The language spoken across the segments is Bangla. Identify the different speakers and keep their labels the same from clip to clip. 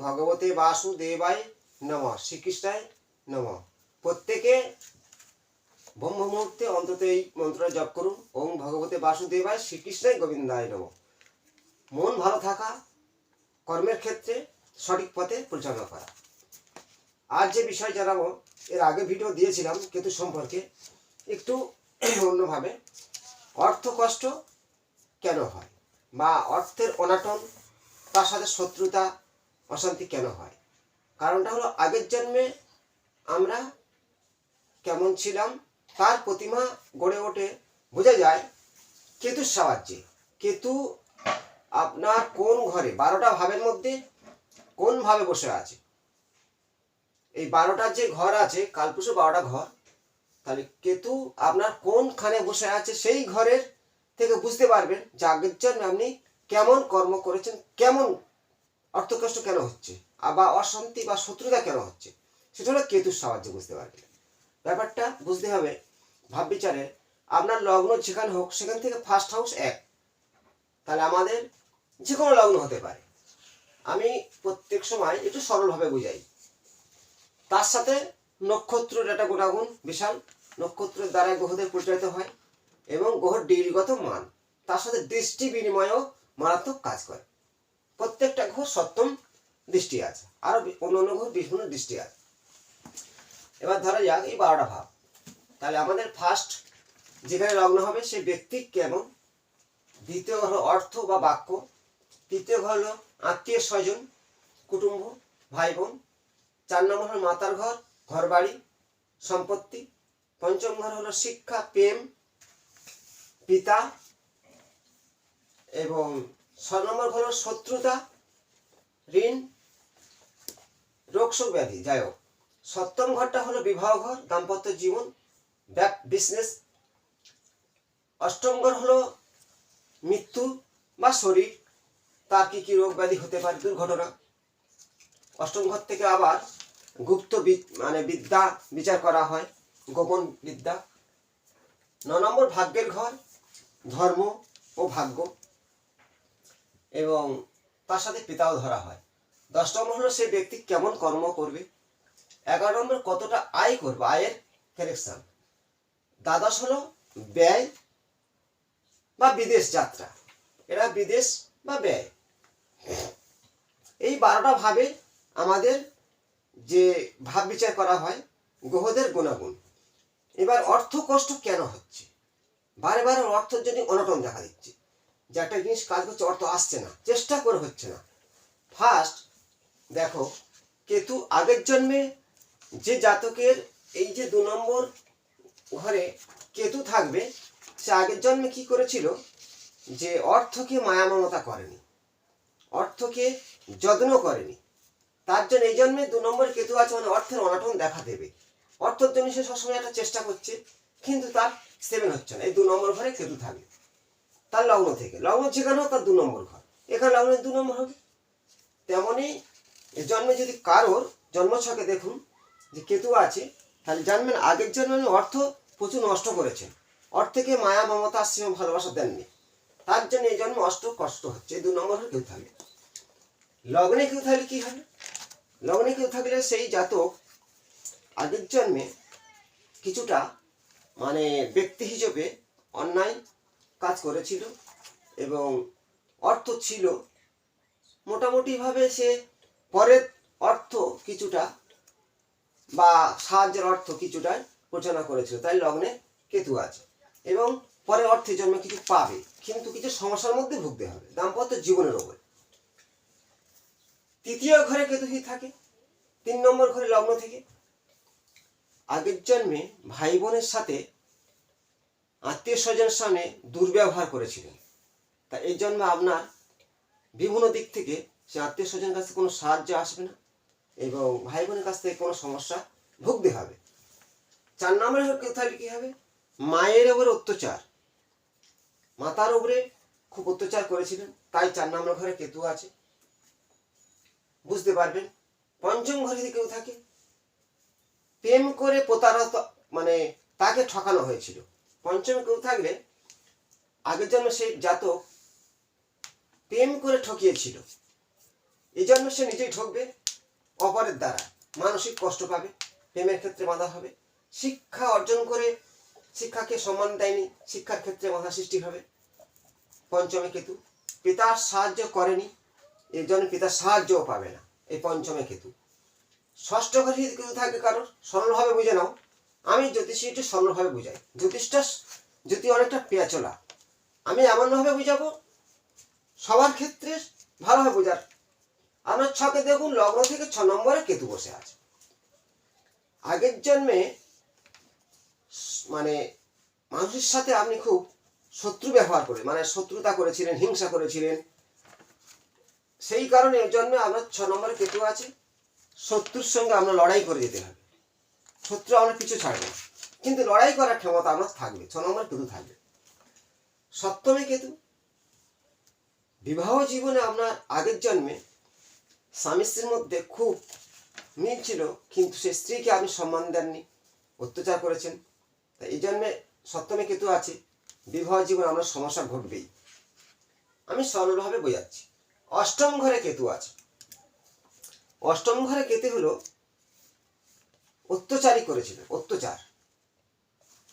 Speaker 1: ভগবতে বাসুদেবায় নমঃ, শ্রীকৃষ্ণায় নমঃ। প্রত্যেকে ব্রহ্ম মুহূর্তে অন্তত এই মন্ত্রটা জপ করুন। ওম ভগবতে বাসুদেবায় শ্রীকৃষ্ণায় গোবিন্দায় নমঃ। মন ভালো থাকা, কর্মের ক্ষেত্রে সঠিক পথে পরিচালনা করা। আজ যে বিষয় জানাবো, এর আগে ভিডিও দিয়েছিলাম কেতু সম্পর্কে, একটু অন্যভাবে। অর্থ কষ্ট কেন হয়, বা অর্থের অনাটন, তার সাথে শত্রুতা অশান্তি কেন হয়? কারণটা হলো আগের জন্মে আমরা কেমন ছিলাম তার প্রতিমা গড়ে ওঠে, বোঝা যায় কেতুর সাহায্যে। কেতু আপনার কোন ঘরে, 12টা ভাবের মধ্যে কোন ভাবে বসে আছে, এই 12টা যে ঘর আছে, কালপুরুষ 12টা ঘর, তাহলে কেতু আপনার কোনখানে বসে আছে সেই ঘরের থেকে বুঝতে পারবেন যে আগের জন্মে আপনি কেমন কর্ম করেছেন, কেমন অর্থকষ্ট কেন হচ্ছে, বা অশান্তি বা শত্রুতা কেন হচ্ছে। সেটা হলো কেতুর সাহায্যে বুঝতে পারবেন। ব্যাপারটা বুঝতে হবে ভাব বিচারে। আপনার লগ্ন যেখানে হোক, সেখান থেকে ফার্স্ট হাউস 1, তাহলে আমাদের যে কোনো লগ্ন হতে পারে। আমি প্রত্যেক সময় একটু সরলভাবে বুঝাই। তার সাথে নক্ষত্রের একটা গুণাগুণ বিশাল। নক্ষত্রের দ্বারা গ্রহদের পরিচালিত হয় এবং গ্রহের ডিগ্রিগত মান, তার সাথে দৃষ্টি বিনিময়ও মারাত্মক কাজ করে। প্রত্যেকটা গ্রহ সপ্তম দৃষ্টি আছে, আরো অন্যান্য গ্রহ বিভিন্ন দৃষ্টি আছে। এবার ধরা যাক এই 12টা ভাব, তাহলে আমাদের ফার্স্ট যেখানে লগ্ন হবে সেই ব্যক্তি কেমন, দ্বিতীয় হলো অর্থ বা বাক্য, তৃতীয় হলো আত্মীয় স্বজন, কুটুম্ব, ভাই বোন, 4 নম্বর হলো মাতার ঘর, ঘর বাড়ি, সম্পত্তি, 5ম ঘর হলো শিক্ষা, প্রেম, পিতা, এবং 6 নম্বর ঘর হলো শত্রুতা, ঋণ, রোগ শোক ব্যাধি। যাই হোক, 7ম ঘরটা হলো বিবাহ ঘর, দাম্পত্য জীবন, বিজনেস। 8ম ঘর হলো মৃত্যু বা শরীর, তার কি কি রোগ ব্যাধি হতে পারে, দুর্ঘটনা। 8ম ঘর থেকে আবার গুপ্ত বিদ্যা বিচার করা হয়, গোপন বিদ্যা। 9 নম্বর ভাগ্যের ঘর, ধর্ম ও ভাগ্য, এবং তার সাথে পিতাও ধরা হয়। 10 নম্বর হলো সেই ব্যক্তি কেমন কর্ম করবে। 11 নম্বর কতটা আয় করবে, আয়ের কালেকশন। দ্বাদশ হলো ব্যয় বা বিদেশ যাত্রা, এরা বিদেশ বা ব্যয়। এই 12টা ভাবে আমাদের যে ভাব বিচার করা হয় গ্রহদের গুণাগুণ। এবার অর্থ কষ্ট কেন হচ্ছে, বারে বারে অর্থের জন্য অনটন দেখা দিচ্ছে, যে একটা জিনিস কাজ করছে, অর্থ আসছে না, চেষ্টা করে হচ্ছে না। ফার্স্ট দেখো, কেতু আগের জন্মে যে জাতকের এই যে 2 নম্বর ঘরে কেতু থাকবে, সে আগের জন্মে কি করেছিল, যে অর্থকে মায়া মমতা করেনি, অর্থকে যত্ন করেনি। তার জন্য এই জন্মে 2 নম্বর কেতু আছে, মানে অর্থের অনটন দেখা দেবে। অর্থের জন্য সে সবসময় একটা চেষ্টা করছে, কিন্তু তার 7 হচ্ছে না। এই 2 নম্বর ঘরে কেতু থাকবে তার লগ্ন থেকে, লগ্ন যেখানে হোক তার 2 নম্বর ঘর, এখানে লগ্নের 2 নম্বর হবে। তেমনই এই জন্মে যদি কারোর জন্মছকে দেখুন যে কেতু আছে, তাহলে জানবেন আগের জন্মে অর্থ প্রচুর নষ্ট করেছেন, অর্থকে মায়া মমতা স্নেহ ভালোবাসা দেননি, তার জন্য এই জন্ম কষ্ট হচ্ছে। এই 2 নম্বর ঘরে কেউ থাকবে। লগ্নে কেউ থাকলে কি হবে, লগ্নে কেউ থাকলে সেই জাতক আগের জন্মে কিছুটা ব্যক্তি হিসেবে অন্যায় কাজ করেছিল, এবং অর্থ ছিল মোটামুটিভাবে সে পরের অর্থ কিছুটা বা সাহায্যের অর্থ কিছুটা পরিচালনা করেছিল, তাই লগ্নে কেতু আছে। এবং পরে অর্থের জন্য কিছু পাবে, কিন্তু কিছু সমস্যার মধ্যে ভুগতে হবে, দাম্পত্য জীবনের ওপর। 3য় ঘরে কেতু থাকে, 3 নম্বর ঘরে লগ্ন থেকে। আগের জন্মে ভাই বোনের সাথে, আত্মীয় স্বজনের সামনে দুর্ব্যবহার করেছিলেন, তা এই জন্মে আপনার বিভিন্ন দিক থেকে সে আত্মীয় স্বজনের কাছ থেকে কোনো সাহায্য আসবে না, এবং ভাই বোনের কাছ থেকে কোনো সমস্যা ভুগতে হবে। 4 নম্বরে কেউ থাকলে কি হবে, মায়ের উপরে অত্যাচার, মাতার উপরে খুব অত্যাচার করেছিলেন, তাই 4 নম্বর ঘরে কেতু আছে, বুঝতে পারবেন। 5ম ঘরে যদি কেউ থাকে, প্রেম করে প্রতারণা, তাকে ঠকানো হয়েছিল। 5মে কেউ থাকলে আগের জন্য সেই জাতক প্রেম করে ঠকিয়েছিল, এই জন্য সে নিজেই ঠকবে, অপরের দ্বারা মানসিক কষ্ট পাবে, প্রেমের ক্ষেত্রে বাধা হবে, শিক্ষা অর্জন করে শিক্ষাকে সম্মান দেয়নি, শিক্ষার ক্ষেত্রে বাধা সৃষ্টি হবে। পঞ্চমে কেতু, পিতার সাহায্য করেনি, এর জন্য পিতার সাহায্যও পাবে না, এই পঞ্চমে কেতু। ষষ্ঠ ঘরে যদি কেতু থাকে কারোর, সরলভাবে বুঝে নাও, আমি জ্যোতিষী একটু সরলভাবে বুঝাই, জ্যোতি অনেকটা পেঁচলা, আমি এমনভাবে বুঝাবো সবার ক্ষেত্রে ভালোভাবে বোঝার। আপনার ছকে দেখুন লগ্ন থেকে 6 নম্বরে কেতু বসে আছে। আগের জন্মে মানে মানুষের সাথে আপনি খুব শত্রু ব্যবহার করে, মানে শত্রুতা করেছিলেন, হিংসা করেছিলেন, সেই কারণে এই জন্মে আপনার 6 নম্বরে কেতু আছে। শত্রুর সঙ্গে আমরা লড়াই করে যেতে হবে, শত্রু আমরা পিছু ছাড়বে, কিন্তু লড়াই করার ক্ষমতা আপনার থাকবে, 6 নম্বরে কেতু থাকবে। সপ্তমে কেতু, বিবাহ জীবনে আপনার আগের জন্মে স্বামী স্ত্রীর মধ্যে খুব মিল ছিল, কিন্তু সে স্ত্রীকে আপনি সম্মান দেননি, অত্যাচার করেছেন, তাই এই জন্মে সপ্তমে কেতু আছে, বিবাহ জীবনে আপনার সমস্যা ঘটবেই। আমি সরলভাবে বোঝাচ্ছি। অষ্টম ঘরে কেতু আছে। অষ্টম ঘরে কেতু হলো অত্যাচারী করেছিল, অত্যাচার।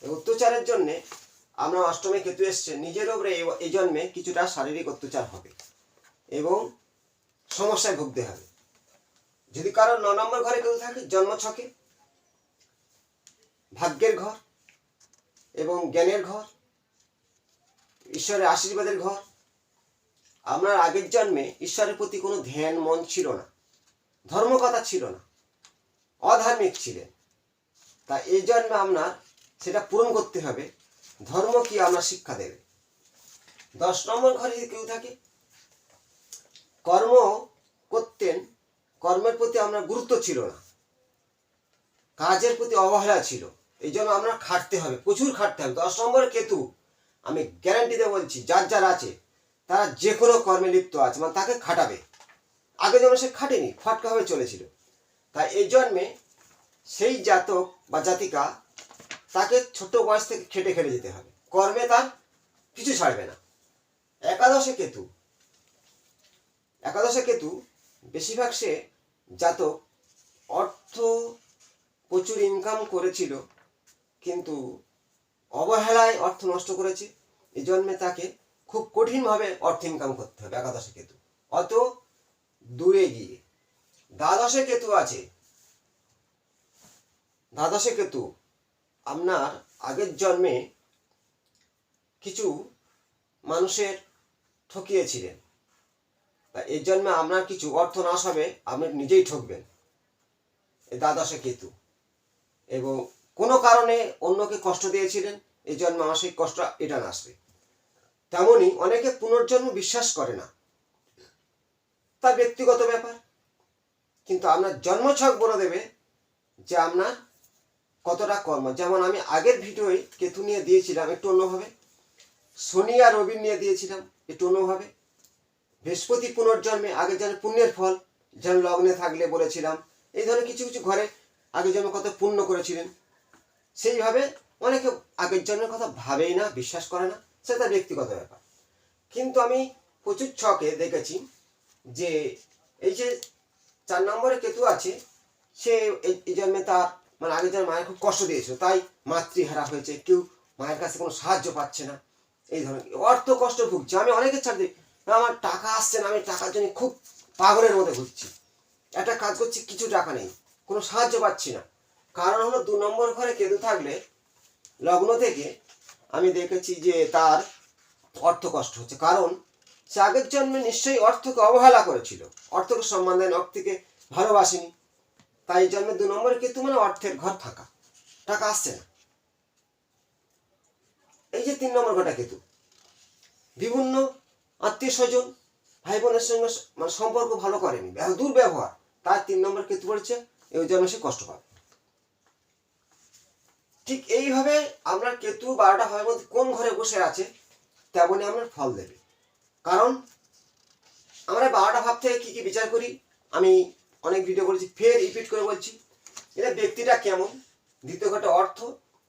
Speaker 1: এই অত্যাচারের জন্যে আমরা অষ্টমে কেতু এসছে, নিজের উপরে এই জন্মে কিছুটা শারীরিক অত্যাচার হবে এবং সমস্যায় ভুগতে হবে। যদি কারোর 9 নম্বর ঘরে কেতু থাকে, জন্ম ছকে ভাগ্যের ঘর এবং জ্ঞানের ঘর, ঈশ্বরের আশীর্বাদের ঘর। আপনার আগের জন্মে ঈশ্বরের প্রতি কোনো ধ্যান মন ছিল না, ধর্মকথা ছিল না, অধার্মিক ছিলেন, তা এই জন্মে আপনার সেটা পূরণ করতে হবে। ধর্ম কি আপনার শিক্ষা দেবে। 10 নম্বর ঘরে যদি কেউ থাকে, কর্ম করতেন, কর্মের প্রতি আপনার গুরুত্ব ছিল না, কাজের প্রতি অবহেলা ছিল, এই জন্য আপনার খাটতে হবে, প্রচুর খাটতে হবে। 10 নম্বরে কেতু, আমি গ্যারান্টি দিয়ে বলছি, যার যার আছে তারা যে কোনো কর্মে লিপ্ত আছে, মানে তাকে খাটাবে। আগে যেমন সে খাটেনি, ফটকাভাবে চলেছিল, তাই এই জন্মে সেই জাতক বা জাতিকা তাকে ছোট বয়স থেকে খেটে খেটে যেতে হবে, কর্মে তার কিছু ছাড়বে না। একাদশে কেতু, একাদশে কেতু বেশিরভাগ সে জাতক অর্থ প্রচুর ইনকাম করেছিল, কিন্তু অবহেলায় অর্থ নষ্ট করেছে, এই জন্মে তাকে খুব কঠিনভাবে অর্থ ইনকাম করতে হবে। একাদশে কেতু অত দূরে গিয়ে। দ্বাদশে কেতু আছে। দ্বাদশে কেতু আপনার আগের জন্মে কিছু মানুষের ঠকিয়েছিলেন, তা এই জন্মে আপনার কিছু অর্থ নাশ হবে, আপনি নিজেই ঠকবেন, এই দ্বাদশে কেতু। এবং কোনো কারণে অন্যকে কষ্ট দিয়েছিলেন, এই জন্মে আমার সেই কষ্ট এটা আসবে। তেমনই অনেকে পুনর্জন্ম বিশ্বাস করে না, তার ব্যক্তিগত ব্যাপার, কিন্তু আপনার জন্মছক বলে দেবে যে আপনার কতটা কর্ম। যেমন আমি আগের ভিডিওয় কেতু নিয়ে দিয়েছিলাম একটু অন্যভাবে, শনি আর রবি নিয়ে দিয়েছিলাম একটু অন্যভাবে, বৃহস্পতি পুনর্জন্মে আগের জন্মে পুণ্যের ফল, যেন লগ্নে থাকলে বলেছিলাম, এই ধরনের কিছু কিছু ঘরে আগের জন্মে কত পুণ্য করেছিলেন, সেইভাবে অনেকে আগের জন্মের কথা ভাবেই না, বিশ্বাস করে না, সেটা ব্যক্তিগত ব্যাপার। কিন্তু আমি প্রচুর ছকে দেখেছি যে এই যে 4 নম্বরে কেতু আছে, সে এই জন্মে তার মানে আগের জন্মে মায়ের খুব কষ্ট দিয়েছিল, তাই মাতৃহারা হয়েছে, কেউ মায়ের কাছে কোনো সাহায্য পাচ্ছে না, এই ধরনের অর্থ কষ্ট ভুগছে। আমি অনেকের ছাড় দিই, আমার টাকা আসছে না, আমি টাকার জন্য খুব পাগলের মধ্যে ঘুরছি, একটা কাজ করছি কিছু টাকা নেই, কোনো সাহায্য পাচ্ছি না। কারণ হলো 2 নম্বর ঘরে কেতু থাকলে লগ্ন থেকে আমি দেখেছি যে তার অর্থ কষ্ট হচ্ছে, কারণ সে আগের জন্মে নিশ্চয়ই অর্থকে অবহেলা করেছিল, অর্থকে সম্মান দেন, অর্থকে ভালোবাসেনি, তাই জন্মে 2 নম্বরে কেতু মানে অর্থের ঘর থাকা, টাকা আসছে না। এই যে 3 নম্বর ঘরটা কেতু, বিভিন্ন আত্মীয় স্বজন ভাই বোনের সঙ্গে মানে সম্পর্ক ভালো করেনি, দুর্ব্যবহার, তার 3 নম্বর কেতু পড়েছে, এই জন্য সে কষ্ট পাবে। ঠিক এইভাবে আপনার কেতু 12টা ভাবের মধ্যে কোন ঘরে বসে আছে তেমনই আপনার ফল দেবে। কারণ আমরা 12টা ভাব থেকে কি কি বিচার করি, আমি অনেক ভিডিও করেছি, ফের রিপিট করে বলছি। এটা ব্যক্তিটা কেমন, দ্বিতীয় ঘরটা অর্থ,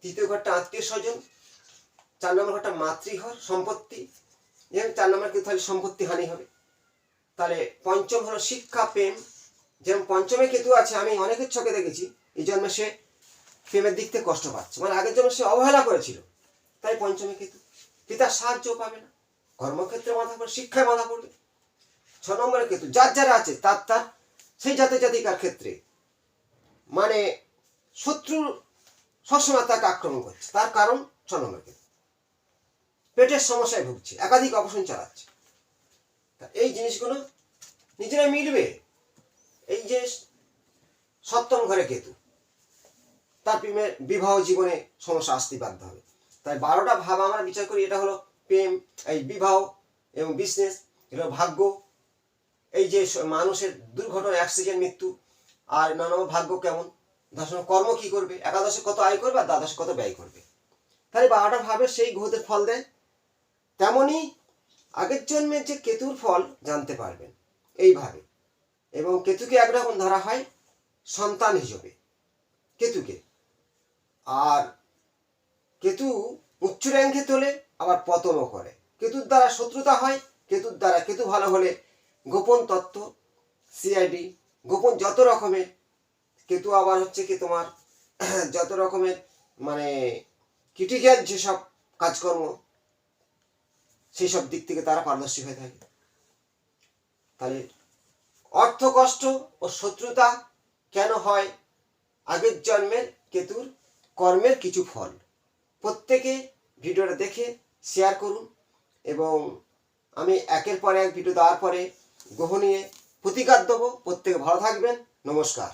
Speaker 1: তৃতীয় ঘরটা আত্মীয় স্বজন, 4 নম্বর ঘরটা মাতৃঘর সম্পত্তি, এবং 4 নম্বর কেতু তাহলে সম্পত্তি হানি হবে। তাহলে পঞ্চম হলো শিক্ষা, প্রেম। যেমন পঞ্চমে কেতু আছে, আমি অনেকের চোখে দেখেছি এই জন্মে সে প্রেমের দিক থেকে কষ্ট পাচ্ছে, মানে আগের জন্মে সে অবহেলা করেছিল, তাই পঞ্চমে কেতু। পিতার সাহায্য পাবে না, কর্মক্ষেত্রে মাথা পড়বে, শিক্ষায় মাথা পড়বে। 6 নম্বরে কেতু যার যারা আছে তার তার সেই জাতি জাতিকার ক্ষেত্রে মানে শত্রু সবসময় তাকে আক্রমণ করছে, তার কারণ 6 নম্বর কেতু। পেটের সমস্যায় ভুগছে, একাধিক অপারেশন চালাচ্ছে। এই জিনিসগুলো নিজেরা মিলবে। এই যে 7ম ঘরে কেতু, তার প্রেমের বিবাহ জীবনে সমস্যা আসতে বাধ্য হবে। তাই 12টা ভাব আমরা বিচার করি, এটা হলো প্রেম, এই বিবাহ এবং বিজনেস, এটা ভাগ্য, এই যে মানুষের দুর্ঘটনা, অ্যাক্সিডেন্ট, মৃত্যু। আর 9 নম্বর ভাগ্য কেমন, 10 নম্বর কর্ম কি করবে, একাদশে কত আয় করবে আর দ্বাদশে কত ব্যয় করবে। তাহলে 12টা ভাবে সেই গ্রহদের ফল দেয়। তেমনি আগের জন্মের যে কেতুর ফল জানতে পারবেন এইভাবে। এবং কেতুকে একরকম ধরা হয় সন্তান হিসেবে কেতুকে। আর কেতু উচ্চ র্যাঙ্কে তোলে, আবার পতনও করে। কেতুর দ্বারা শত্রুতা হয়, কেতুর দ্বারা কেতু ভালো হলে গোপন তত্ত্ব, সিআইডি, গোপন যত রকমের। কেতু আবার হচ্ছে কি তোমার যত রকমের মানে ক্রিটিক্যাল যেসব কাজকর্ম, সেই সব দিক থেকে তারা পারদর্শী হয়ে থাকে। তাহলে অর্থ কষ্ট ও শত্রুতা কেন হয়, আগের জন্মের কেতুর কর্মের কিছু ফল। প্রত্যেকে ভিডিওটা দেখে শেয়ার করুন, এবং আমি একের পর এক ভিডিও দেওয়ার পরে গ্রহ নিয়ে প্রতিকার দেবো। প্রত্যেকে ভালো থাকবেন। নমস্কার।